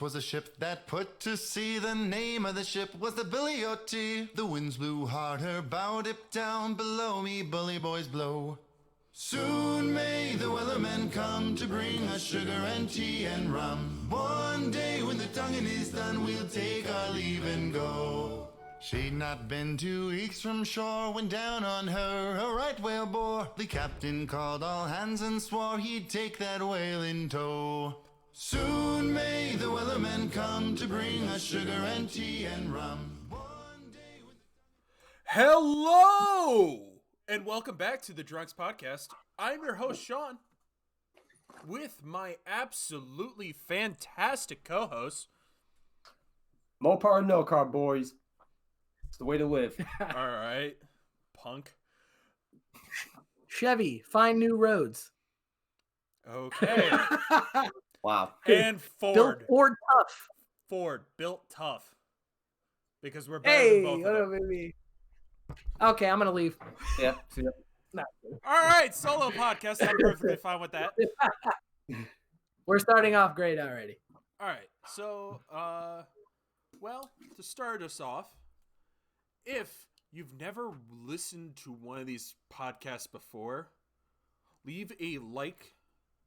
Was a ship that put to sea. The name of the ship was the Billy O.T. The winds blew hard, her bow dipped down. Below me, bully boys blow. Soon may the wellerman come to bring us sugar and tea and rum. One day when the tonguing is done, we'll take our leave and go. She'd not been 2 weeks from shore when down on her a right whale bore. The captain called all hands and swore he'd take that whale in tow. Soon may the wellerman come to bring us sugar and tea and rum. One day when... Hello! And welcome back to the DRUNKS podcast. I'm your host, Sean, with my absolutely fantastic co-host. Mopar, no car, boys. It's the way to live. All right, punk. Chevy, find new roads. Okay. Wow. And Ford. Built Ford tough. Ford, built tough. Because we're better than both of them. Baby. Okay, I'm going to leave. Yeah. See ya. No. All right, solo podcast. I'm perfectly fine with that. We're starting off great already. All right, so, well, to start us off, if you've never listened to one of these podcasts before, leave a like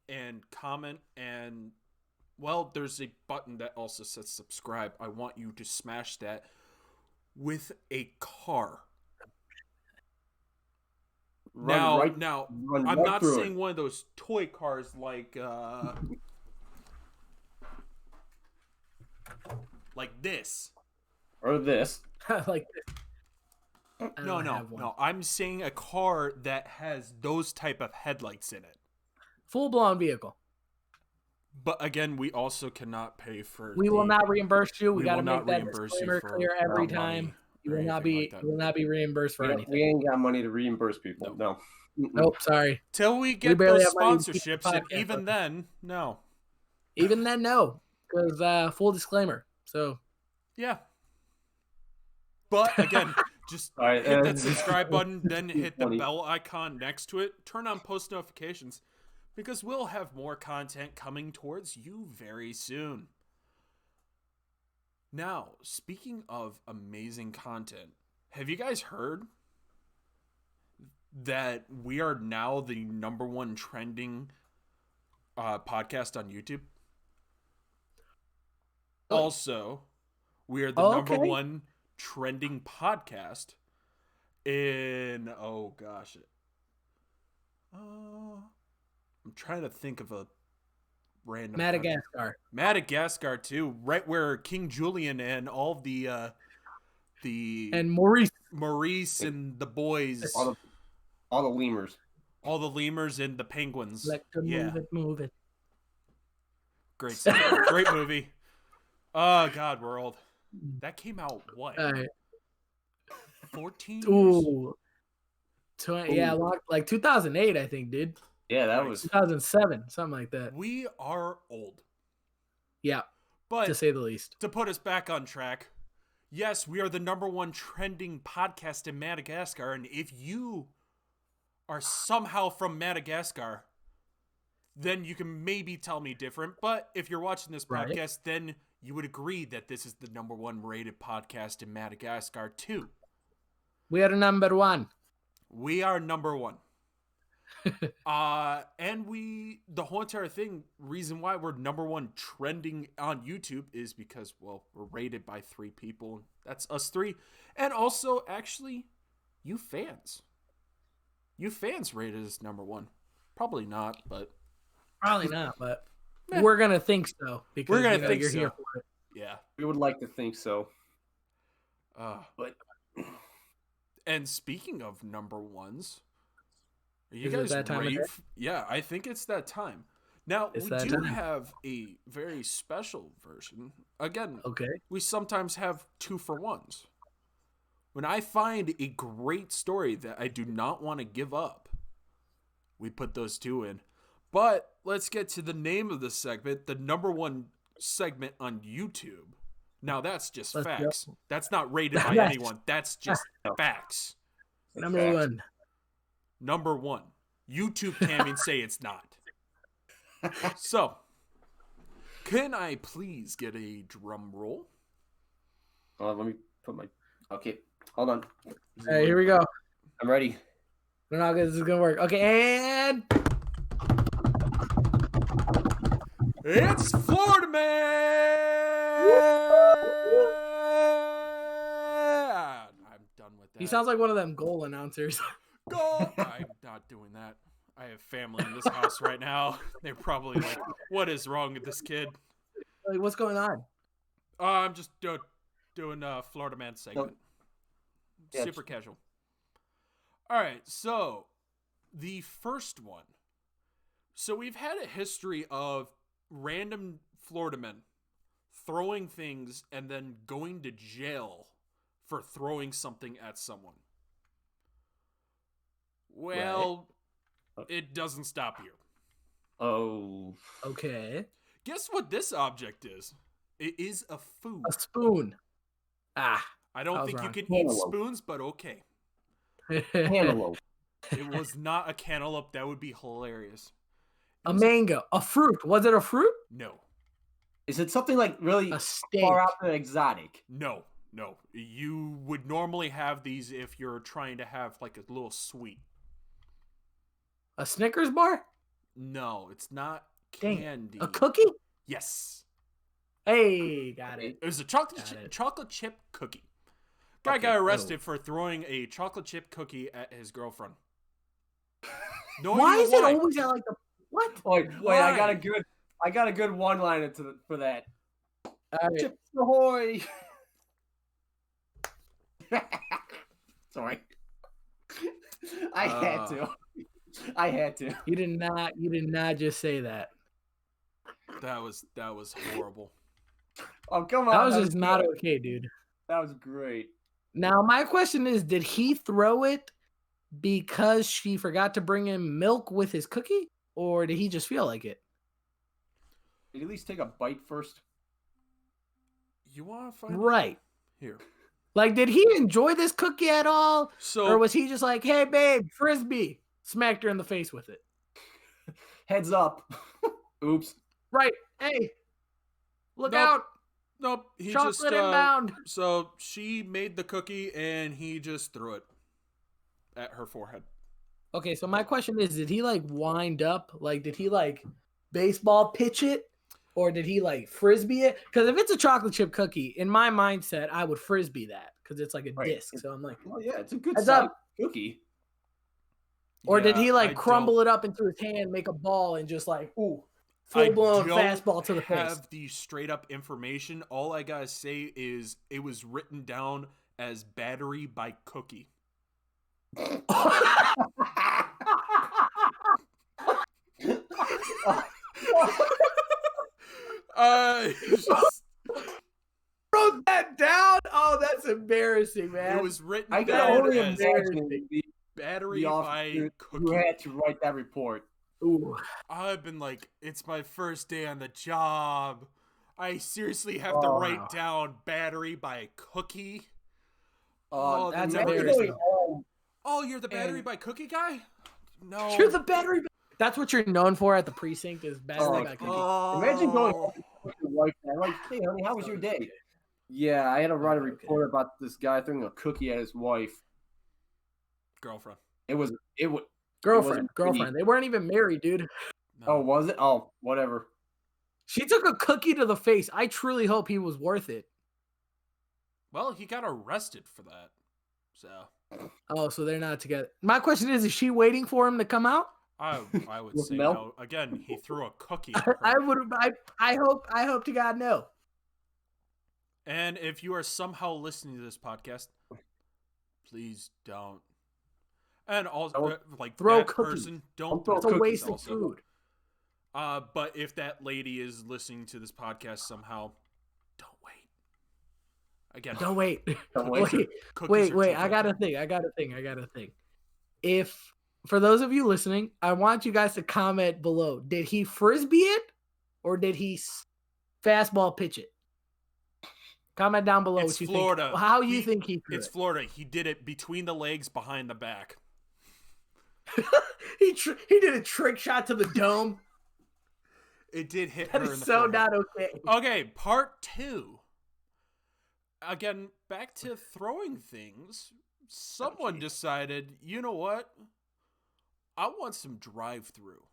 and comment, and, well, there's a button that also says subscribe. I want you to smash that with a car. Now, I'm not saying one of those toy cars like this. Or this. Like this. No. I'm saying a car that has those type of headlights in it. Full-blown vehicle. But again, we also cannot pay for. We will not reimburse you. We got to will make not that reimburse disclaimer you for clear every money time. You or will not be. anything like that. You will not be reimbursed for anything. We ain't got money to reimburse people. No. Nope. Sorry. Till we get barely those have money to keep the sponsorships, and podcast even up. then, no. Even then, no, because full disclaimer. So Yeah. But again, just All right, hit that subscribe button, then hit the funny. bell icon next to it. Turn on post notifications, because we'll have more content coming towards you very soon. Now, speaking of amazing content, have you guys heard that we are now the #1 trending podcast on YouTube? Also, we are the #1 trending podcast in, oh gosh, I'm trying to think of a random Madagascar too, right where King Julian and all the and Maurice and the boys, all the lemurs and the penguins. move it. Great stuff. Great movie. Oh God, we're old. That came out what? 14 years? Ooh. Yeah, like 2008, I think, dude. Yeah, that was 2007, something like that. We are old. Yeah, but to say the least. To put us back on track, yes, we are the #1 trending podcast in Madagascar, and if you are somehow from Madagascar, then you can maybe tell me different. But if you're watching this podcast, then you would agree that this is the #1 rated podcast in Madagascar too. We are #1. We are #1. And the whole entire reason why we're #1 trending on YouTube is because, well, we're rated by 3 people. That's us 3. And also, actually, you fans. You fans rated us #1. Probably not, but. Probably not, but we're going to think so. Because we're going to think you're so. Here for it. Yeah. We would like to think so. But. And speaking of #1s, are you Is it guys that time of ready? day? Yeah, I think it's that time. Now, It's we that do time. have a very special version. Again, Okay. we sometimes have 2-for-1s. When I find a great story that I do not want to give up, we put those 2 in. But let's get to the name of the segment, the #1 segment on YouTube. Now, that's just facts. Go. That's not rated by anyone. That's just facts. #1. #1. YouTube can't even say it's not. So, Can I please get a drum roll? Let me put my. Okay, hold on. All right, here we go. I'm ready. I don't know how good this is gonna work. Okay, and It's Florida Man! I'm done with that. he sounds like one of them goal announcers. Go! I'm not doing that. I have family in this house right now. They're probably like, what is wrong with this kid? Like, what's going on? I'm just doing a Florida Man segment. Yeah, Super casual. All right, so the first one. So we've had a history of random Florida men throwing things and then going to jail for throwing something at someone. Well, it doesn't stop here. Oh. Okay, Guess what this object is? It is a food. a spoon. Ah, I don't I was think you wrong. can eat Cantaloupe. spoons, but okay. Cantaloupe. It was not a cantaloupe. That would be hilarious. It a was mango. A fruit. Was it a fruit? No. Is it something like really A steak. far out there exotic? No. You would normally have these if you're trying to have like a little sweet. A Snickers bar? No, it's not Dang it. candy. A cookie? Yes. Hey, got it. It was a Got it. chocolate chip cookie. Guy Okay, got arrested for throwing a chocolate chip cookie at his girlfriend. No Why idea is it always at like the what? Wait, Why? I got a good one-liner for that. All right. Chips ahoy! Sorry. I had to. You did not just say that. That was horrible. Oh, come on. That was just not good. okay, dude. That was great. Now my question is, did he throw it because she forgot to bring him milk with his cookie? Or did he just feel like it? Did you at least take a bite first? You want to find out? Right. Here? Like, did he enjoy this cookie at all? So Or was he just like, hey, babe, Frisbee? Smacked her in the face with it. Heads up. Oops. Right. Hey, look Nope. out. nope. He Chocolate just inbound. So she made the cookie and he just threw it at her forehead. Okay, so my question is, did he like wind up? Like, did he like baseball pitch it? Or did he like Frisbee it? Because if it's a chocolate chip cookie, in my mindset, I would Frisbee that because it's like a Right. disc. So I'm like, Well, yeah, it's a good Heads size up. cookie. or did he like I crumble don't- it up into his hand, make a ball, and just like, ooh, I full blown don't fastball to the face? have the straight up information. All I gotta say is it was written down as battery by cookie. It's just- Wrote that down? Oh, that's embarrassing, man. it was written I can down only as imagine battery the by officer who cookie. had to write that report. Ooh. I've been like, it's my first day on the job. I seriously have to Oh, write wow. down battery by cookie. Oh, that's imagine embarrassing. going home. Oh, you're the battery And- by cookie guy? No. You're the battery. That's what you're known for at the precinct is battery Oh, by cookie. Imagine going home with your wife and like, hey, honey, how was your day? Yeah, I had to write a Okay. report about this guy throwing a cookie at his wife. Girlfriend. It was. Girlfriend. pretty. They weren't even married, dude. No. Oh, was it? Oh, whatever. She took a cookie to the face. I truly hope he was worth it. Well, he got arrested for that. So Oh, so they're not together. My question is she waiting for him to come out? I would With say milk? no. Again, he threw a cookie at her. I hope to God no. And if you are somehow listening to this podcast, please don't. And also, Don't like throw that cookies. person, don't Don't throw throw It's a cookies waste of also. food. But if that lady is listening to this podcast somehow, don't wait. Again, Don't wait. Don't wait. cookies are Wait. too I got a thing. If for those of you listening, I want you guys to comment below. Did he Frisbee it or did he fastball pitch it? Comment down below It's what you Florida. think. How you think he threw It's it. Florida. He did it between the legs, behind the back. He did a trick shot to the dome. It did hit That her in is the so forehead. not okay. Okay, part 2. Again, back to throwing things. Someone decided, you know what? I want some drive-through.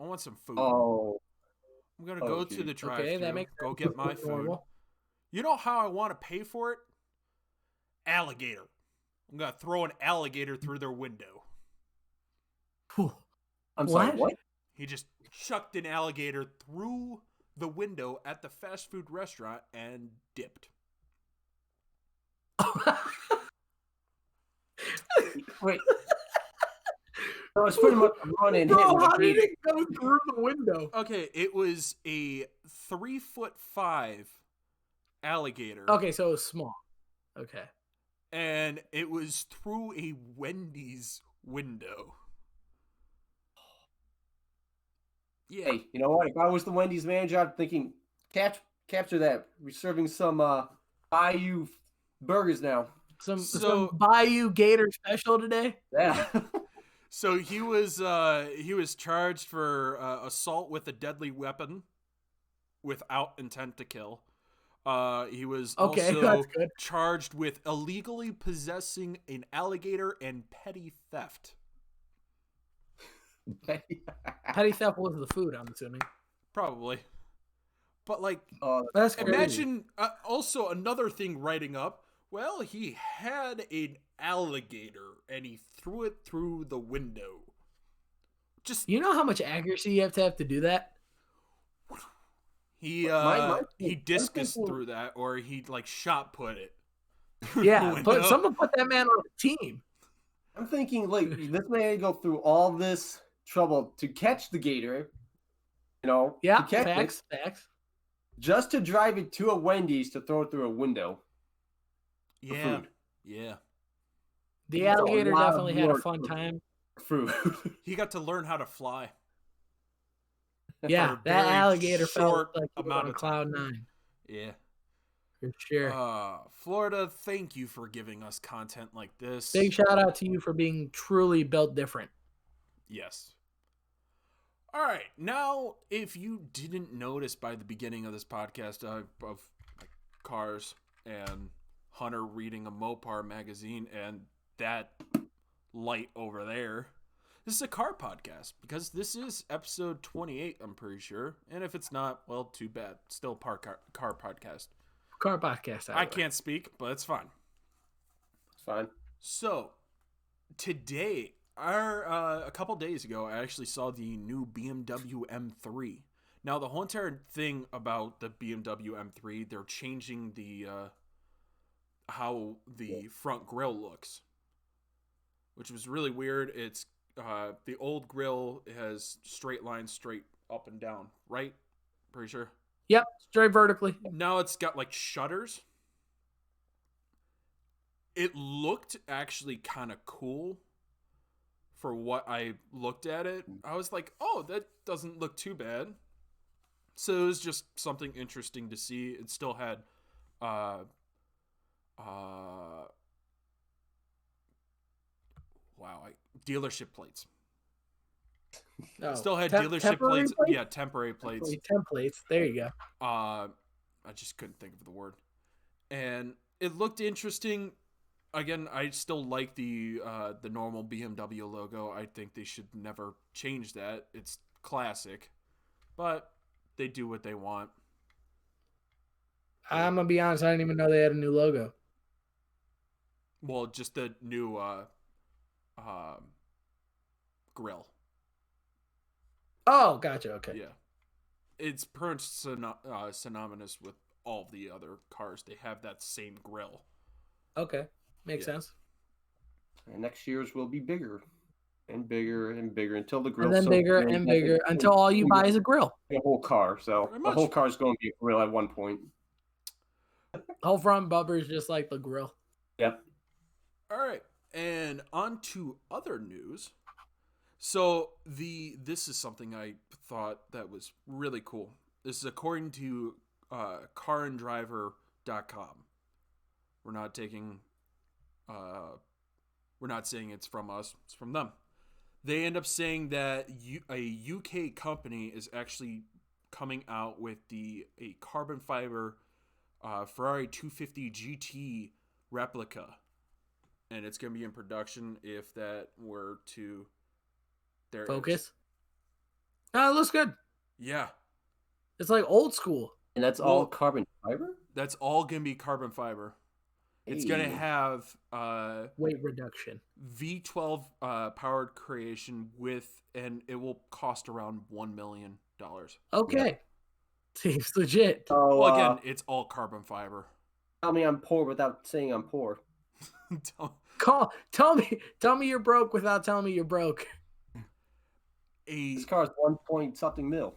I want some food. Oh, I'm going to go to the drive-through, Okay, that makes go sense. get my food. Normal. You know how I want to pay for it? Alligator. I'm going to throw an alligator through their window. Whew. I'm sorry, what? He just chucked an alligator through the window at the fast food restaurant and dipped. Wait. So it's pretty much a run and hit. Bro, with how the did gate. it go through the window? Okay, it was a 3'5" alligator. Okay, so it was small. Okay. And it was through a Wendy's window. Yeah. Hey, you know what? If I was the Wendy's manager, I'm thinking, capture that. We're serving some Bayou burgers now. Some Bayou Gator special today. Yeah. So he was charged for assault with a deadly weapon without intent to kill. He was Okay, also that's good. charged with illegally possessing an alligator and petty theft. Petty theft was the food, I'm assuming. Probably. But like, That's crazy. imagine also another thing writing up. Well, he had an alligator and he threw it through the window. Just You know how much accuracy you have to do that? he my discus thinking- through that, or he like shot put it. Yeah, Window. someone put that man on a team. I'm thinking, like, this man had to go through all this trouble to catch the gator. You know, Yeah, to catch facts. it, just to drive it to a Wendy's to throw it through a window. Yeah, food. yeah. The That's a alligator lot of definitely had a work fun for- time. Food. He got to learn how to fly. Yeah, For a that very alligator felt short like he was amount on of cloud 9. Yeah. For sure. Florida, thank you for giving us content like this. Big shout out to you for being truly built different. Yes. All right. Now, if you didn't notice by the beginning of this podcast of like, cars and Hunter reading a Mopar magazine and that light over there, this is a car podcast because this is episode 28, I'm pretty sure. And if it's not, well, too bad. Still car podcast. Car podcast. I can't speak, but it's fine. It's fine. So, today, a couple days ago, I actually saw the new BMW M3. Now, the whole entire thing about the BMW M3, they're changing the how the front grille looks, which was really weird. It's the old grille has straight lines straight up and down, right? Pretty sure. Yep, straight vertically. Now it's got like shutters. It looked actually kind of cool for what I looked at it. I was like, oh, that doesn't look too bad. So it was just something interesting to see. It still had dealership plates. Oh, Still had temp- dealership temporary plates. plates? Yeah, temporary plates. Templates. There you go. I just couldn't think of the word. And it looked interesting. Again, I still like the normal BMW logo. I think they should never change that. It's classic. But they do what they want. I'm gonna be honest. I didn't even know they had a new logo. Well, just the new grill. Oh, gotcha. Okay. Yeah. It's pretty synonymous with all the other cars. They have that same grill. Okay. Makes Yeah. sense. And next year's will be bigger and bigger and bigger until the grill. And then bigger and bigger until all you buy is a grill. The whole car. So Pretty the much. whole car is going to be a grill at one point. Whole front bumper is just like the grill. Yep. All right, and on to other news. So this is something I thought that was really cool. This is according to caranddriver.com. We're not taking we're not saying it's from us, it's from them. They end up saying that a UK company is actually coming out with a carbon fiber Ferrari 250 GT replica, and it's going to be in production if that were to Focus. Oh, it looks good. Yeah, It's like old school. And that's Well- all carbon fiber? that's all going to be carbon fiber. It's going to Hey. have Weight reduction. V12 powered creation and it will cost around $1 million. Okay. Seems legit. So, Well, again, it's all carbon fiber. tell me I'm poor without saying I'm poor. Tell me you're broke without telling me you're broke. This car is 1 point something mil.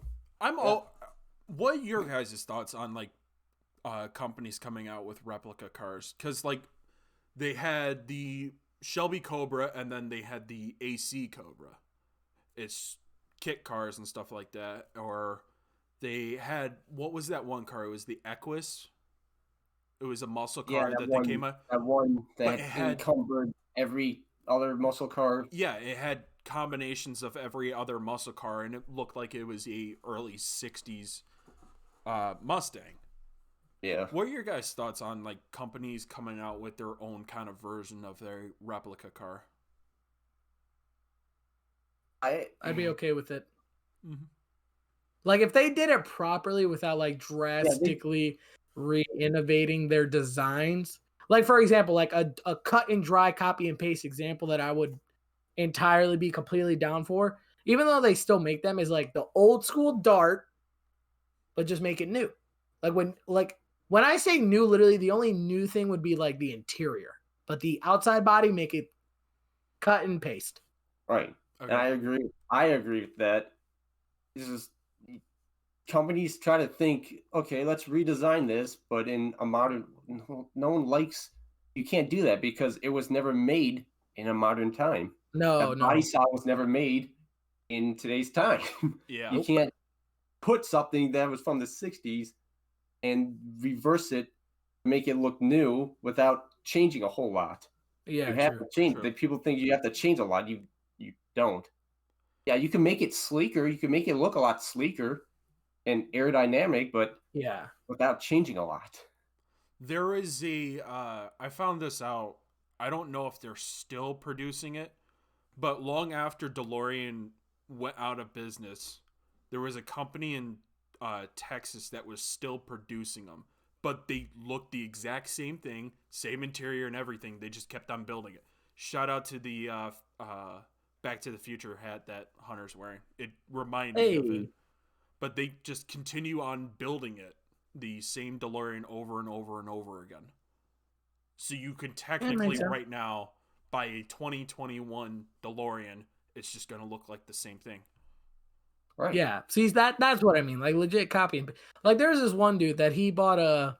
What are your guys' thoughts on like companies coming out with replica cars? Because like they had the Shelby Cobra and then they had the AC Cobra. It's kit cars and stuff like that. Or they had, what was that one car? It was the Equus. It was a muscle car that they came out. That one But that it had- encumbered every other muscle car. Yeah, it had combinations of every other muscle car, and it looked like it was a early 60s Mustang. Yeah. What are your guys' thoughts on like companies coming out with their own kind of version of their replica car? I'd be okay with it. Mm-hmm. Like if they did it properly without like drastically re-innovating their designs. Like for example, like a cut and dry copy and paste example that I would entirely be completely down for, even though they still make them, is like the old school Dart, but just make it new. Like when I say new, literally the only new thing would be like the interior, but the outside body, make it cut and paste. Right. Okay. And I agree with that. This is companies try to think, okay, let's redesign this, but in a modern, no one likes. You can't do that because it was never made in a modern time. No, That body style was never made in today's time. Yeah. You can't put something that was from the 60s and reverse it, make it look new without changing a whole lot. Yeah, You have true. to change. True. That people think you have to change a lot. You don't. Yeah, you can make it sleeker. You can make it look a lot sleeker and aerodynamic, but Yeah. without changing a lot. There is I found this out. I don't know if they're still producing it, but long after DeLorean went out of business, there was a company in Texas that was still producing them, but they looked the exact same thing, same interior and everything. They just kept on building it. Shout out to the Back to the Future hat that Hunter's wearing. It reminded me of it. But they just continue on building it, the same DeLorean over and over and over again. So you can technically sense. right now buy a 2021 DeLorean. It's just going to look like the same thing. Right. Yeah. See, that's what I mean. Like legit copying. Like there's this one dude that he bought a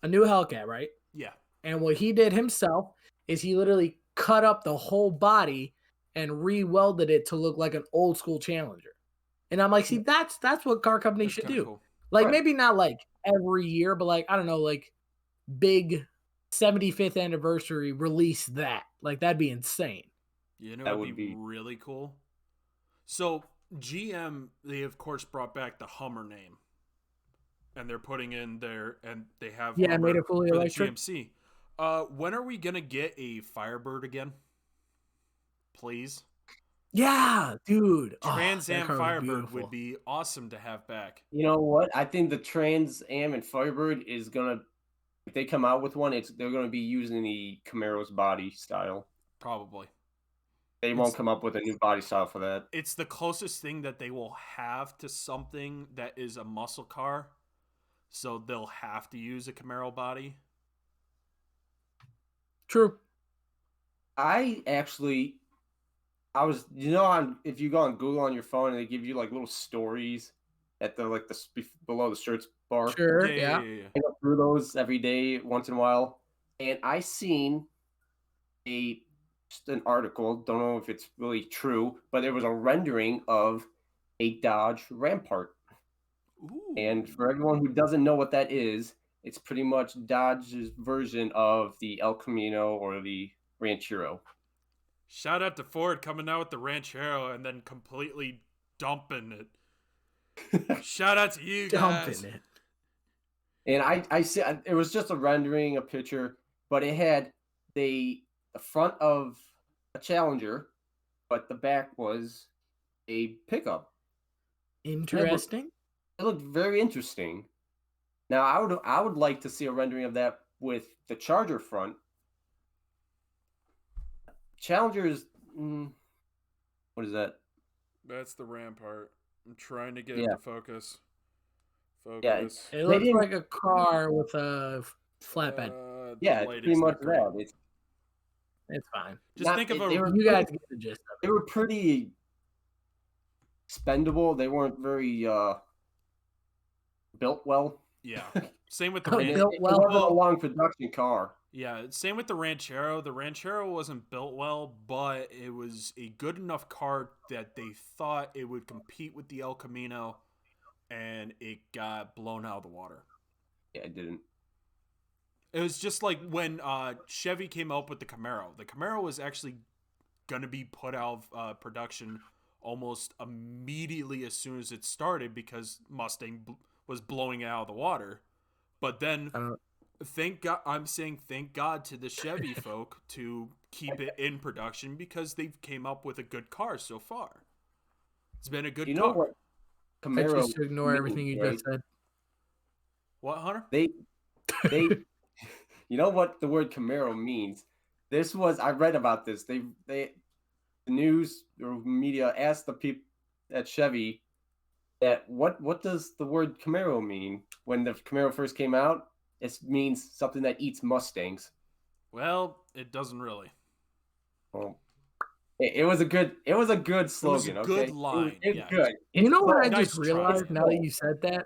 new Hellcat, right? Yeah. And what he did himself is he literally cut up the whole body and re-welded it to look like an old school Challenger. And I'm like, see, that's what car companies That's should kinda do. cool. Like Right. maybe not like every year, but like I don't know, like big 75th anniversary release that. Like that'd be insane. You know, That it would would be be- really cool. So GM, they of course brought back the Hummer name, and they're putting in their, and they have Yeah, Hummer made it fully for the electric. GMC. When are we gonna get a Firebird again? Please. Yeah, dude. Oh, Trans that Am car was Firebird beautiful. would be awesome to have back. You know what? I think the Trans Am and Firebird is gonna, if they come out with one, they're gonna be using the Camaro's body style. Probably. They won't It's- come up with a new body style for that. It's the closest thing that they will have to something that is a muscle car. So they'll have to use a Camaro body. True. I was, if you go on Google on your phone and they give you like little stories at the below the search bar. Sure. Yeah. I go through those every day, once in a while, and I seen just an article. Don't know if it's really true, but it was a rendering of a Dodge Rampart. Ooh. And for everyone who doesn't know what that is, it's pretty much Dodge's version of the El Camino or the Ranchero. Shout out to Ford coming out with the Ranchero and then completely dumping it. Shout out to you guys. Dumping it. And I see it was just a rendering, a picture, but it had the front of a Challenger, but the back was a pickup. Interesting. It looked very interesting. Now I would like to see a rendering of that with the Charger front. Challenger is what is that? That's the Ram part. I'm trying to get Yeah. it to focus. Yeah, Focus. It looks didn't- like a car with a flatbed. The Yeah, it's lighting's pretty much not great. that. It's fine. Just think of they a. were You guys get the gist of They were pretty expendable. They weren't very built well. Yeah. Same with the Oh, Ranchero. built It well. wasn't a long production car. Yeah, same with the Ranchero. The Ranchero wasn't built well, but it was a good enough car that they thought it would compete with the El Camino, and it got blown out of the water. Yeah, it didn't. It was just like when Chevy came out with the Camaro. The Camaro was actually going to be put out of production almost immediately as soon as it started because Mustang was blowing it out of the water. But then, thank God, I'm saying thank God to the Chevy folk to keep it in production because they've came up with a good car so far. It's been a good You car. know what? it. Camaro. Just to ignore everything you right? just said. What, Hunter? They, you know what the word Camaro means? I read about this. The news or media asked the people at Chevy that what does the word Camaro mean? When the Camaro first came out, it means something that eats Mustangs. Well, it doesn't really. Well, it was a good slogan. a good okay? line, It was yeah. good. You know what I Nice just try. realized now that you said that?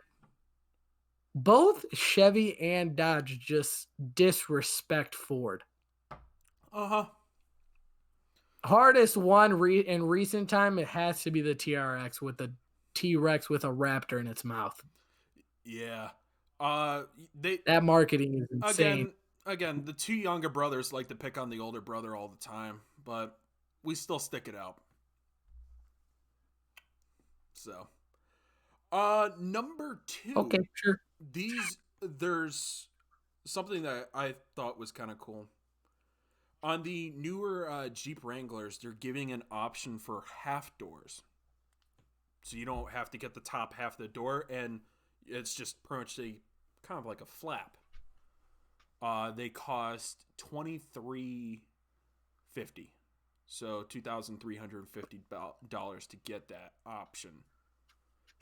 Both Chevy and Dodge just disrespect Ford. Uh-huh. Hardest one in recent time, it has to be the TRX with the T-Rex with a raptor in its mouth. Yeah. They That marketing is insane. again, the two younger brothers like to pick on the older brother all the time, but we still stick it out. So, number 2. Okay, sure. There's something that I thought was kind of cool. On the newer Jeep Wranglers, they're giving an option for half doors. So you don't have to get the top half of the door, and it's just pretty much kind of like a flap. They cost $2,350, so $2,350 to get that option.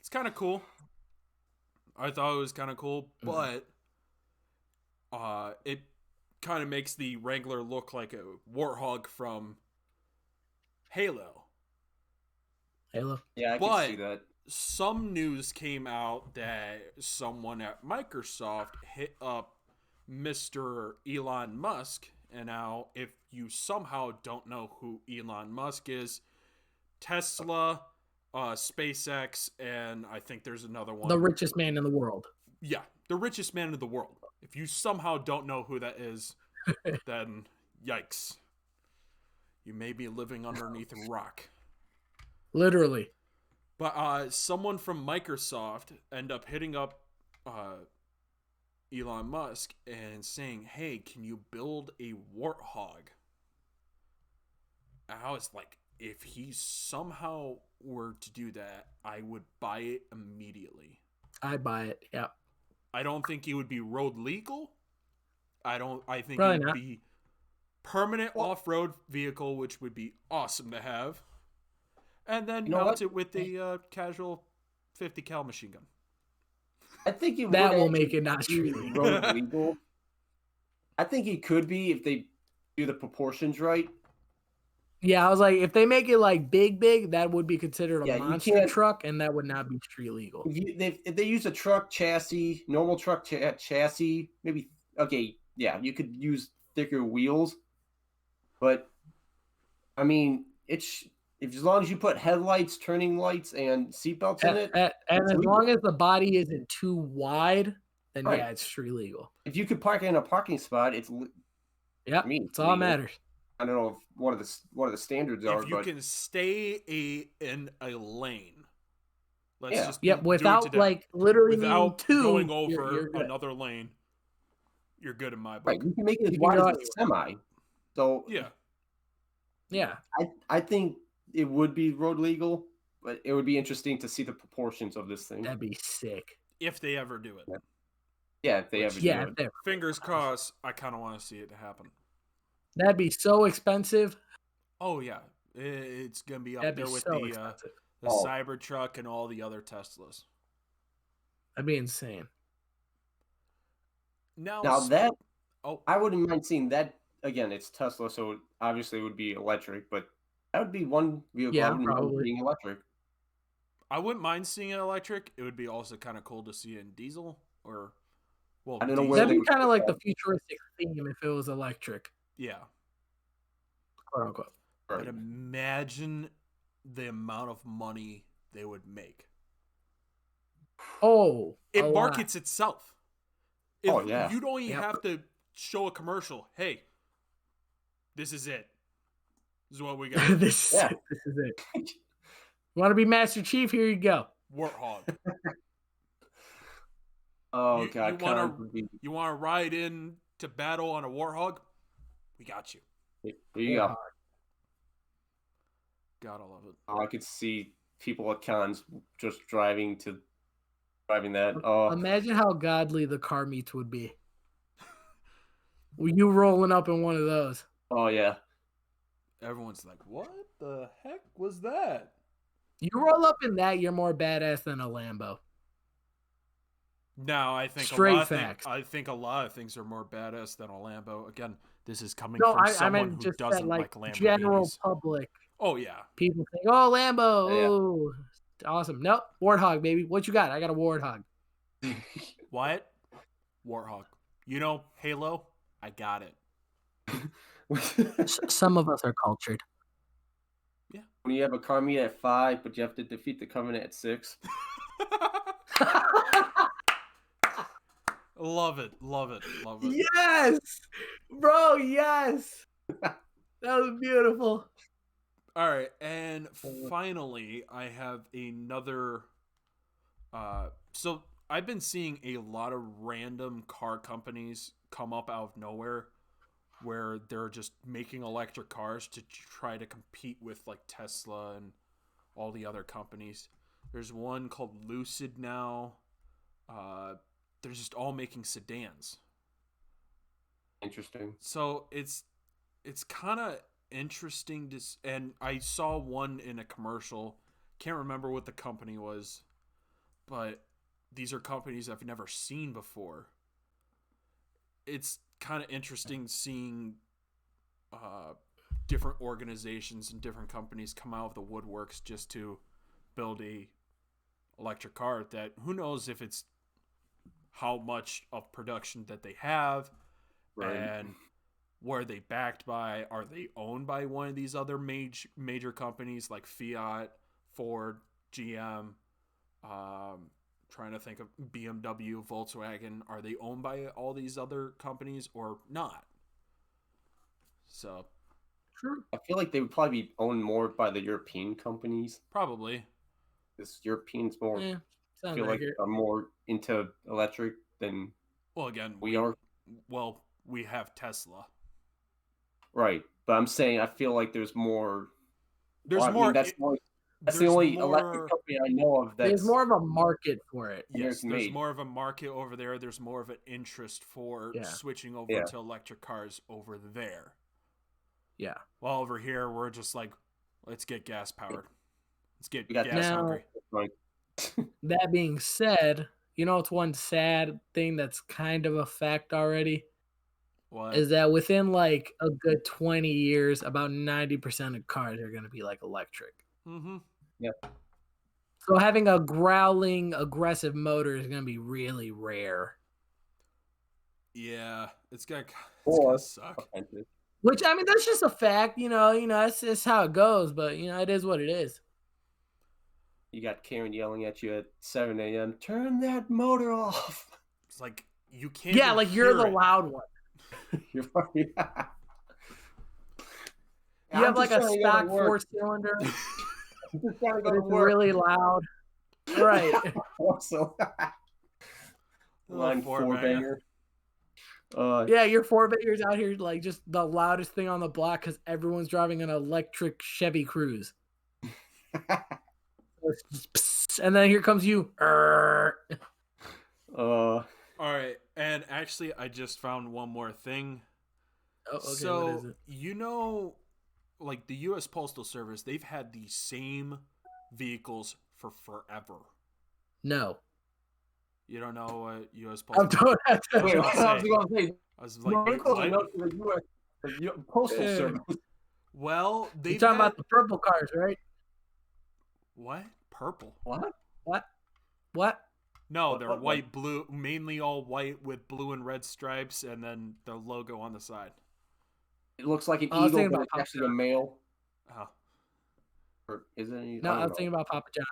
It's kind of cool. I thought it was kind of cool, but it kind of makes the Wrangler look like a Warthog from Halo. Yeah, I But- can see that. Some news came out that someone at Microsoft hit up Mr. Elon Musk, and now if you somehow don't know who Elon Musk is, Tesla, SpaceX, and I think there's another one. The richest man in the world. Yeah, the richest man in the world. If you somehow don't know who that is, then yikes. You may be living underneath a rock. Literally. But someone from Microsoft end up hitting up Elon Musk and saying, hey, can you build a Warthog? And I was like, if he somehow were to do that, I would buy it immediately. I buy it. Yeah. I don't think it would be road legal. I think Probably it would not. be permanent off-road vehicle, which would be awesome to have. And then You know mount what? it with the casual 50 cal machine gun. I think it That would will actually make it not be street road legal. I think it could be if they do the proportions right. Yeah, I was like, if they make it like big, that would be considered a Yeah, you monster can't- truck, and that would not be street legal. If they use a truck chassis, normal truck chassis, maybe okay, yeah, you could use thicker wheels, but I mean, as long as you put headlights, turning lights, and seatbelts in it. And as legal. long as the body isn't too wide, then Right. yeah, it's street legal. If you could park it in a parking spot, Yeah, I mean, that's all that legal. matters. I don't know if what are the standards are, If you but can stay in a lane, Let's Yeah. just Yep, do it without today. like literally needing Without two, going you're over good. another lane. You're good in my book. Right. You can make it as You can wide go as a semi. So Yeah. Yeah, I think it would be road legal, but it would be interesting to see the proportions of this thing. that'd be sick. If they ever do it. Yeah, if they Which- ever Yeah, do if it. they're- Fingers crossed, I kind of want to see it happen. that'd be so expensive. Oh, yeah. It's going to be up That'd there be with so the expensive. Oh. Cybertruck and all the other Teslas. That'd be insane. Now that Oh, I wouldn't mind seeing that again. It's Tesla, so obviously it would be electric, but that would be one vehicle Yeah, I wouldn't mind probably. being electric. I wouldn't mind seeing it electric. It would be also kind of cool to see it in diesel or, well, I don't know diesel. where That'd they be would kind of put like that. the futuristic theme if it was electric, Yeah. quote unquote. Right. But imagine the amount of money they would make. Oh, It a lot. markets itself. If Oh, yeah. You don't even Yep. have to show a commercial. Hey, this is it. This is what we got. this, Yeah. this is it. You want to be Master Chief? Here you go. Warthog. Oh You- god, you wanna- Cons would be. You want to ride in to battle on a Warthog? We got you. There you go. Gotta love it. Oh, I could see people at cons just driving that. Oh, Imagine how godly the car meets would be. Were you rolling up in one of those? oh yeah. Everyone's like, what the heck was that? You roll up in that, you're more badass than a Lambo. No, I think Straight a lot of facts. I think a lot of things are more badass than a Lambo. Again, this is coming No, from I someone meant who just that doesn't like like Lamborghinis. general public Oh yeah. people think, oh, Lambo, Yeah. oh, awesome. Nope, Warthog, baby. What you got? I got a Warthog. What? Warthog. You know, Halo? I got it. Some of us are cultured. When you have a car meet at 5, but you have to defeat the Covenant at 6. Love it. Love it. Love it. Yes, bro. Yes, that was beautiful. All right, and finally, I have another. So I've been seeing a lot of random car companies come up out of nowhere, where they're just making electric cars to try to compete with like Tesla and all the other companies. There's one called Lucid now. They're just all making sedans. Interesting. So it's kind of interesting to and I saw one in a commercial. Can't remember what the company was, but these are companies I've never seen before. It's kind of interesting seeing different organizations and different companies come out of the woodworks just to build a electric car that who knows if it's how much of production that they have. Right. And were they backed by? Are they owned by one of these other major companies like Fiat, Ford, GM? Trying to think of BMW, Volkswagen. Are they owned by all these other companies or not? So, True. I feel like they would probably be owned more by the European companies. probably. Because Europeans more Yeah, sounds feel like accurate. are more into electric than Well, again, we are. Well, we have Tesla. Right. But I'm saying I feel like there's more. There's well, I mean, more. that's the there's only more- electric company I know of that's There's more of a market for it. Yes, American there's made. more of a market over there. There's more of an interest for Yeah. switching over Yeah. to electric cars over there. Yeah. While over here, we're just like, let's get gas powered. Let's get We got gas Now- hungry. like That being said, you know it's one sad thing that's kind of a fact already What? is that within like a good 20 years, about 90% of cars are going to be like electric. Mm-hmm. So having a growling, aggressive motor is going to be really rare. Yeah, it's gonna Or- suck. offensive. Which I mean, that's just a fact. That's just how it goes. But it is what it is. You got Karen yelling at you at 7 a.m. Turn that motor off. It's like you can't. Yeah, even like you're hear the it. loud one. You're fucking. You have like a stock 4-cylinder, I'm just trying to but go to it's work. really loud. Right. Also, Little line four-banger. banger. Yeah, your four bangers out here like just the loudest thing on the block because everyone's driving an electric Chevy Cruze. It's just psst, and then here comes you. All right, and actually, I just found one more thing. Oh, okay, So, what is it? you know, like the U.S. Postal Service, they've had the same vehicles for forever. No. You don't know what U.S. I Postal don't have to. Wait, I what was I was gonna going to say? I was like, wait, Close what? enough to the U.S. Postal Yeah. Service. Well, You're they've talking had... about the purple cars, right? What? Purple? What? What? No, they're What? white, blue, mainly all white with blue and red stripes, and then the logo on the side. It looks like an I was eagle, thinking but about it's Papa actually a male. Oh, Or is it? No, I was thinking about Papa John's.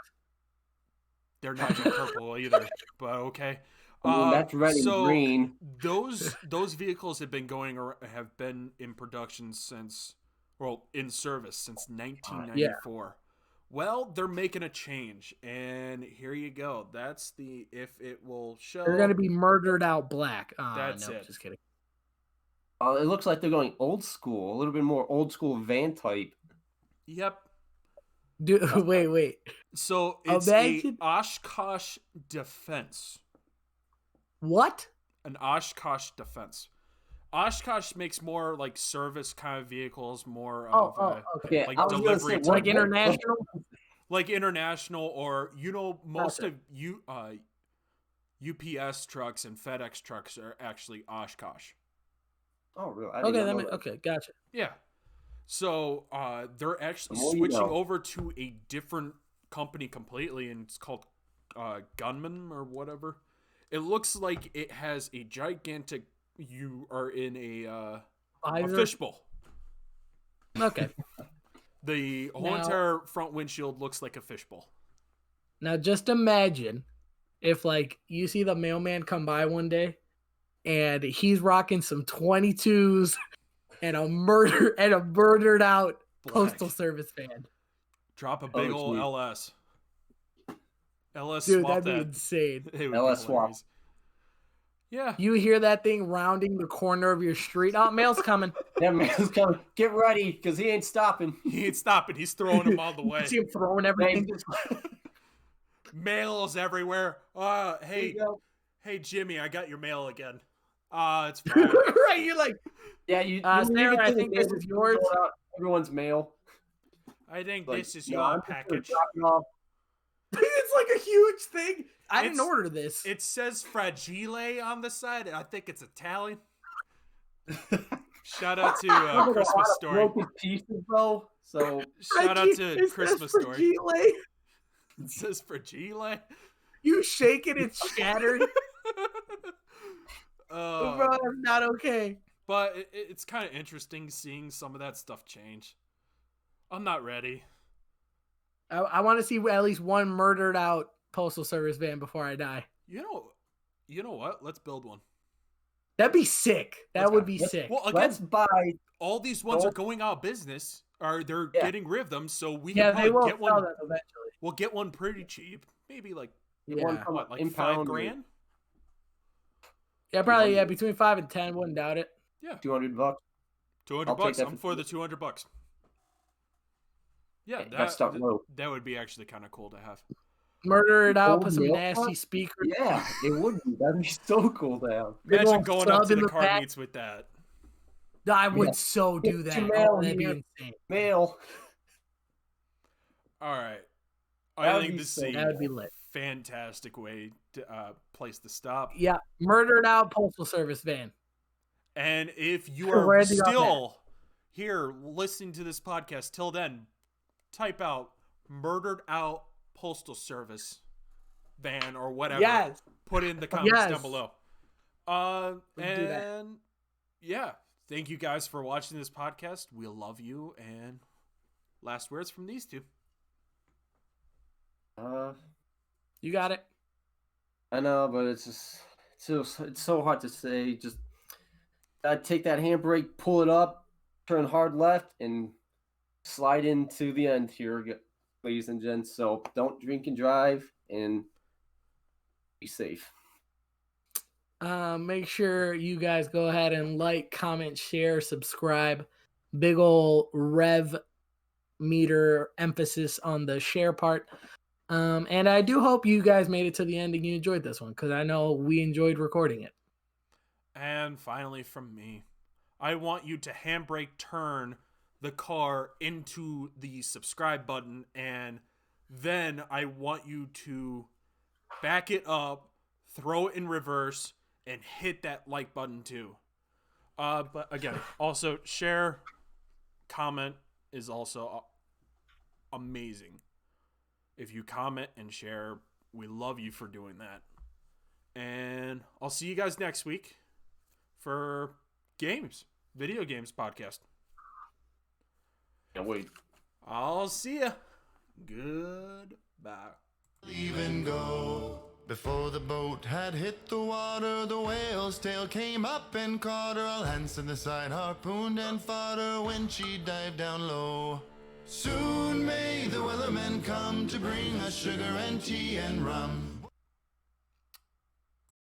they're not even purple either, but okay. I mean, that's red and green. Those vehicles have been in production since, well, in service since 1994. Well, they're making a change, and here you go. That's the if it will show. They're gonna be murdered out black. That's no, it. just kidding. It looks like they're going old school, a little bit more old school van type. Yep. Dude, wait. So it's Imagine- a Oshkosh Defense. What? An Oshkosh Defense. Oshkosh makes more like service kind of vehicles, more of Okay. Okay, like I was gonna delivery say, type. Like international? like international, or most Gotcha. of UPS trucks and FedEx trucks are actually Oshkosh. Oh, really? I Okay, did not know that. okay, gotcha. Yeah. So they're actually The more you switching know. over to a different company completely, and it's called Gunman or whatever. It looks like it has a gigantic. You are in a Visor? fishbowl. Okay. The whole Now- entire front windshield looks like a fishbowl. Now just imagine if like you see the mailman come by one day and he's rocking some 22s and a murdered out Black. postal service van. Drop a big Oh, old gee. LS. LS Dude, swap that'd be that. insane. It would LS be swap. hilarious. Yeah. You hear that thing rounding the corner of your street. Oh, mail's coming. That man's coming. Get ready, because he ain't stopping. He ain't stopping. He's throwing them all the You way. see him throwing Man, everything. just- Mail's everywhere. There Hey, you go. hey, Jimmy, I got your mail again. It's fine. Right, you're like, Yeah, you Sarah, leave it I to the think this neighbors is to yours. throw out everyone's mail. I think Like, this is no, your I'm just gonna package. drop it off. it's like a huge thing. I didn't It's- order this. It says Fragile on the side. I think it's Italian. Shout out to Look at a lot Christmas of Story. broken pieces, though. So Shout out It to says Christmas Story. Fragile. It says Fragile. You shake it, it's shattered. Bro, that's not okay. But it's kind of interesting seeing some of that stuff change. I'm not ready. I want to see at least one murdered out postal service van before I die. You know what? Let's build one. That'd be sick. That Let's would go. be sick. Well, again, let's buy. all these ones are Don't- going out of business. Or they're Yeah. getting rid of them, so we Yeah, can they probably will get sell one. that eventually. We'll get one pretty cheap. Maybe like One Yeah. from what, like impound $5,000? Yeah, probably. Yeah, between 5 and 10. Wouldn't doubt it. Yeah, $200. 200 I'll take bucks. that I'm for for the $200. Yeah, That's stuck low. that would be actually kind of cool to have. Murder it out. Old Put some milk nasty truck? speakers. Yeah, it would be. That'd be so cool to have. Big Imagine old going up sub to in the the car back. meets with that. I would Yeah. so do Get that. your mail Oh, that'd be here. insane. Mail. All right. That I would think be this is sick. That would be lit. fantastic way to place to stop. Yeah, murdered out postal service van. And if you Sure, are where's the still here listening to this podcast till then, type out murdered out postal service van or whatever. Yes. Put it in the comments Yes. down below. We can do that. And yeah, thank you guys for watching this podcast. We love you. And last words from these two. You got it. I know, but it's just it's so hard to say. Just take that handbrake, pull it up, turn hard left, and slide into the end here, ladies and gents. So don't drink and drive. and be safe. Make sure you guys go ahead and like, comment, share, subscribe. Big ol' rev meter emphasis on the share part. And I do hope you guys made it to the end and you enjoyed this one, because I know we enjoyed recording it. And finally, from me, I want you to handbrake turn the car into the subscribe button, and then I want you to back it up, throw it in reverse, and hit that like button too. But again, also share, comment is also amazing. If you comment and share, we love you for doing that. And I'll see you guys next week for video games podcast. Can't wait. I'll see ya. Goodbye. Leave and go. Before the boat had hit the water, the whale's tail came up and caught her. All hands to the side, harpooned and fought her when she dived down low. Soon may the wellermen come to bring us sugar and tea and rum.